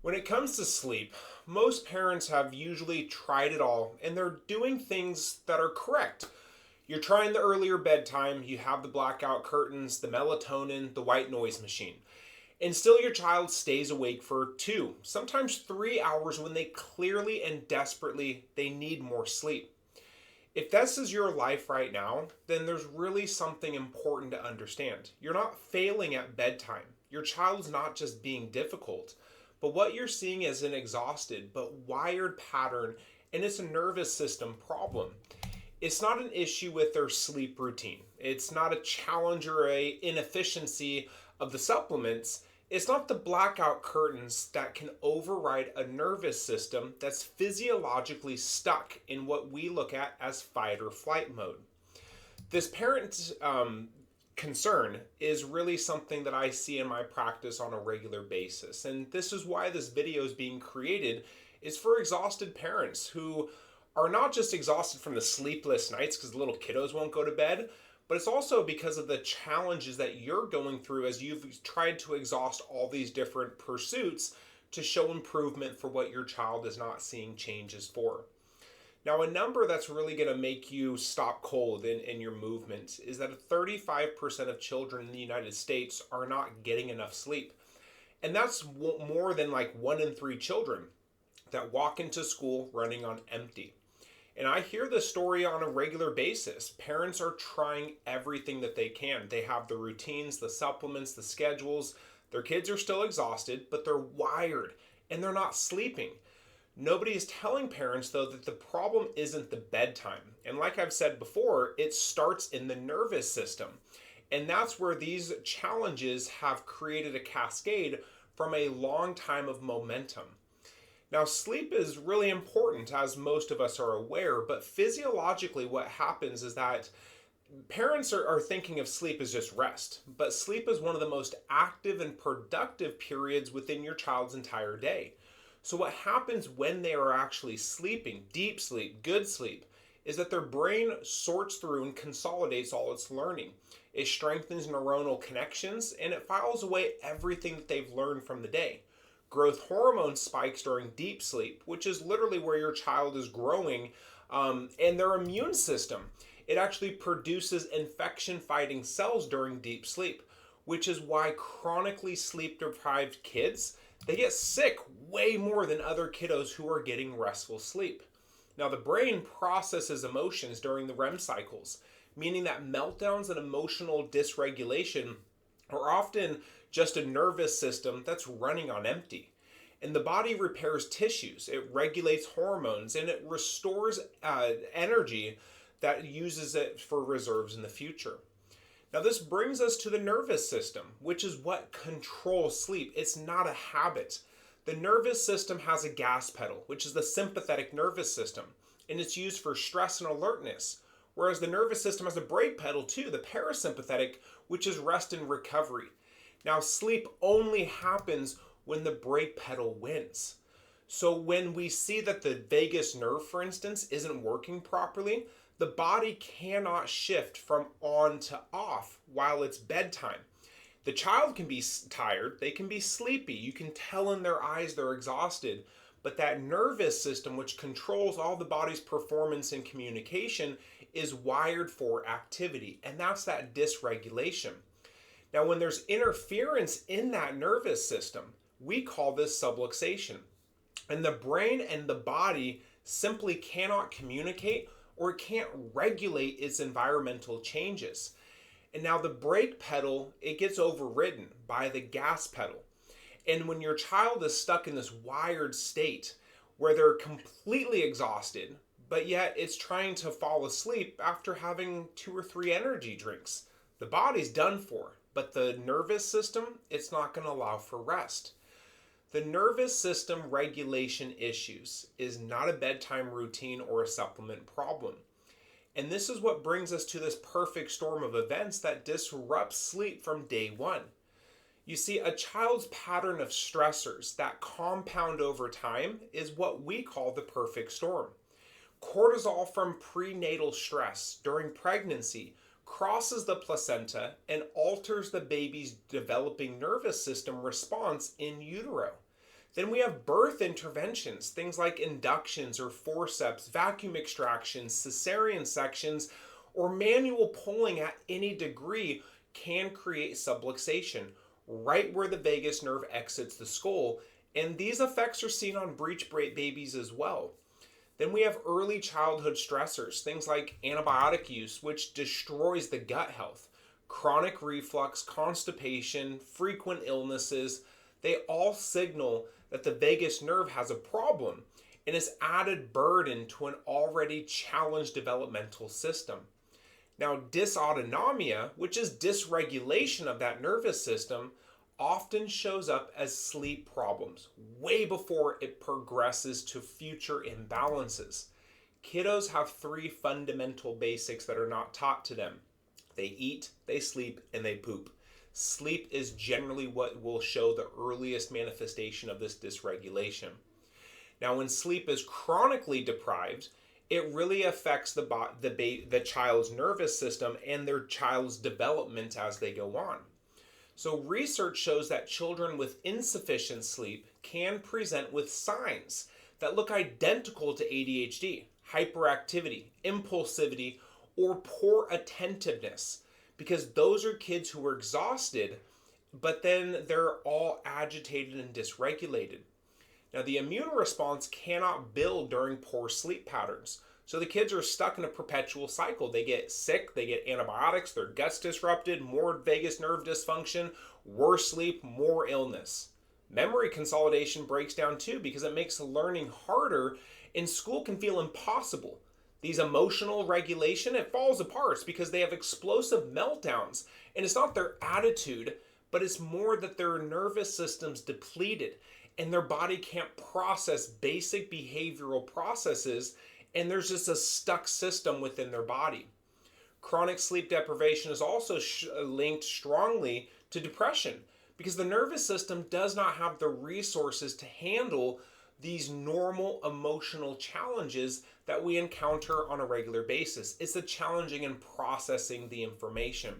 When it comes to sleep, most parents have usually tried it all and they're doing things that are correct. You're trying the earlier bedtime, you have the blackout curtains, the melatonin, the white noise machine. And still your child stays awake for 2, sometimes 3 hours when they clearly and desperately they need more sleep. If this is your life right now, then there's really something important to understand. You're not failing at bedtime. Your child's not just being difficult, but what you're seeing is an exhausted but wired pattern, and it's a nervous system problem. It's not an issue with their sleep routine. It's not a challenge or a inefficiency of the supplements. It's not the blackout curtains that can override a nervous system that's physiologically stuck in what we look at as fight or flight mode. This parent concern is really something that I see in my practice on a regular basis. And this is why this video is being created, is for exhausted parents who are not just exhausted from the sleepless nights because the little kiddos won't go to bed, but it's also because of the challenges that you're going through as you've tried to exhaust all these different pursuits to show improvement for what your child is not seeing changes for. Now, a number that's really going to make you stop cold in your movements is that 35% of children in the United States are not getting enough sleep. And that's more than like 1 in 3 children that walk into school running on empty. And I hear this story on a regular basis. Parents are trying everything that they can. They have the routines, the supplements, the schedules. Their kids are still exhausted, but they're wired and they're not sleeping. Nobody is telling parents, though, that the problem isn't the bedtime. And like I've said before, it starts in the nervous system. And that's where these challenges have created a cascade from a long time of momentum. Now, sleep is really important, as most of us are aware, but physiologically what happens is that parents are thinking of sleep as just rest, but sleep is one of the most active and productive periods within your child's entire day. So what happens when they are actually sleeping, deep sleep, good sleep, is that their brain sorts through and consolidates all its learning. It strengthens neuronal connections and it files away everything that they've learned from the day. Growth hormone spikes during deep sleep, which is literally where your child is growing, and their immune system. It actually produces infection-fighting cells during deep sleep, which is why chronically sleep-deprived kids, they get sick way more than other kiddos who are getting restful sleep. Now, the brain processes emotions during the REM cycles, meaning that meltdowns and emotional dysregulation are often just a nervous system that's running on empty. And the body repairs tissues, it regulates hormones, and it restores energy that uses it for reserves in the future. Now, this brings us to the nervous system, which is what controls sleep. It's not a habit. The nervous system has a gas pedal, which is the sympathetic nervous system, and it's used for stress and alertness. Whereas the nervous system has a brake pedal too, the parasympathetic, which is rest and recovery. Now, sleep only happens when the brake pedal wins. So when we see that the vagus nerve, for instance, isn't working properly, the body cannot shift from on to off while it's bedtime. The child can be tired, they can be sleepy, you can tell in their eyes they're exhausted, but that nervous system, which controls all the body's performance and communication, is wired for activity, and that's that dysregulation. Now, when there's interference in that nervous system, we call this subluxation. And the brain and the body simply cannot communicate or it can't regulate its environmental changes. And now the brake pedal, it gets overridden by the gas pedal. And when your child is stuck in this wired state where they're completely exhausted, but yet it's trying to fall asleep after having 2 or 3 energy drinks, the body's done for. But the nervous system, it's not going to allow for rest. The nervous system regulation issues is not a bedtime routine or a supplement problem. And this is what brings us to this perfect storm of events that disrupts sleep from day one. You see, a child's pattern of stressors that compound over time is what we call the perfect storm. Cortisol from prenatal stress during pregnancy crosses the placenta and alters the baby's developing nervous system response in utero. Then we have birth interventions, things like inductions or forceps, vacuum extractions, cesarean sections, or manual pulling at any degree can create subluxation right where the vagus nerve exits the skull. And these effects are seen on breech babies as well. Then we have early childhood stressors, things like antibiotic use, which destroys the gut health, chronic reflux, constipation, frequent illnesses. They all signal that the vagus nerve has a problem and is added burden to an already challenged developmental system. Now, dysautonomia, which is dysregulation of that nervous system, often shows up as sleep problems way before it progresses to future imbalances. Kiddos have three fundamental basics that are not taught to them: they eat, they sleep, and they poop. Sleep is generally what will show the earliest manifestation of this dysregulation. Now, when sleep is chronically deprived, it really affects the child's nervous system and their child's development as they go on. So research shows that children with insufficient sleep can present with signs that look identical to ADHD, hyperactivity, impulsivity, or poor attentiveness, because those are kids who are exhausted, but then they're all agitated and dysregulated. Now, the immune response cannot build during poor sleep patterns. So the kids are stuck in a perpetual cycle. They get sick, they get antibiotics, their gut's disrupted, more vagus nerve dysfunction, worse sleep, more illness. Memory consolidation breaks down too because it makes learning harder, and school can feel impossible. These emotional regulation, it falls apart because they have explosive meltdowns, and it's not their attitude, but it's more that their nervous system's depleted and their body can't process basic behavioral processes, and there's just a stuck system within their body. Chronic sleep deprivation is also linked strongly to depression because the nervous system does not have the resources to handle these normal emotional challenges that we encounter on a regular basis. It's the challenging in processing the information.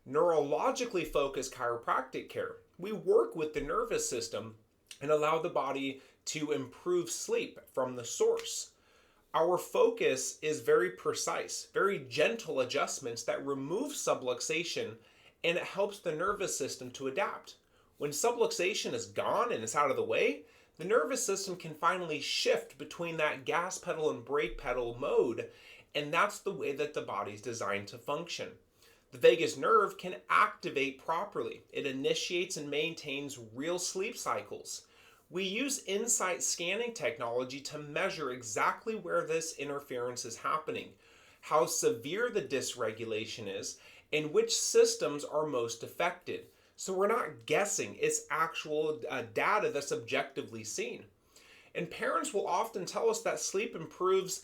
Neurologically focused chiropractic care, we work with the nervous system and allow the body to improve sleep from the source. Our focus is very precise, very gentle adjustments that remove subluxation, and it helps the nervous system to adapt. When subluxation is gone and it's out of the way, the nervous system can finally shift between that gas pedal and brake pedal mode, and that's the way that the body's designed to function. The vagus nerve can activate properly. It initiates and maintains real sleep cycles. We use insight scanning technology to measure exactly where this interference is happening, how severe the dysregulation is, and which systems are most affected. So we're not guessing, it's actual data that's objectively seen. And parents will often tell us that sleep improves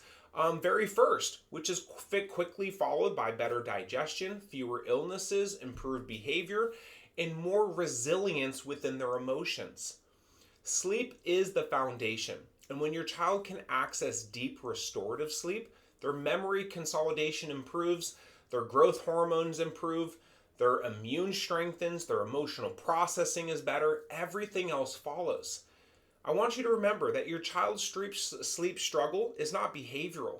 very first, which is quickly followed by better digestion, fewer illnesses, improved behavior, and more resilience within their emotions. Sleep is the foundation, and when your child can access deep restorative sleep, their memory consolidation improves, their growth hormones improve, their immune strengthens, their emotional processing is better, everything else follows. I want you to remember that your child's sleep struggle is not behavioral.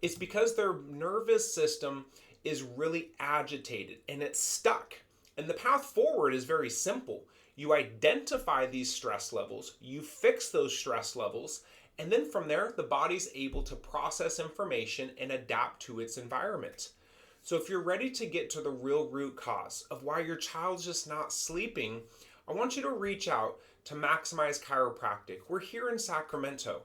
It's because their nervous system is really agitated and it's stuck. And the path forward is very simple. You identify these stress levels, you fix those stress levels, and then from there, the body's able to process information and adapt to its environment. So if you're ready to get to the real root cause of why your child's just not sleeping, I want you to reach out to Maximize Chiropractic. We're here in Sacramento.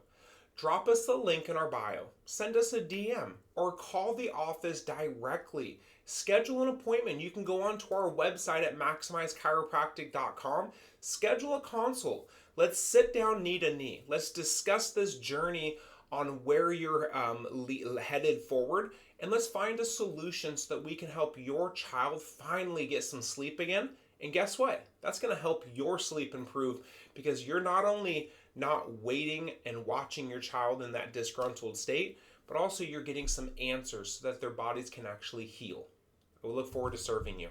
Drop us the link in our bio, send us a DM, or call the office directly. Schedule an appointment. You can go onto our website at maximizechiropractic.com. Schedule a consult. Let's sit down knee to knee. Let's discuss this journey on where you're headed forward, and let's find a solution so that we can help your child finally get some sleep again. And guess what? That's going to help your sleep improve because you're not only not waiting and watching your child in that disgruntled state, but also you're getting some answers so that their bodies can actually heal. I will look forward to serving you.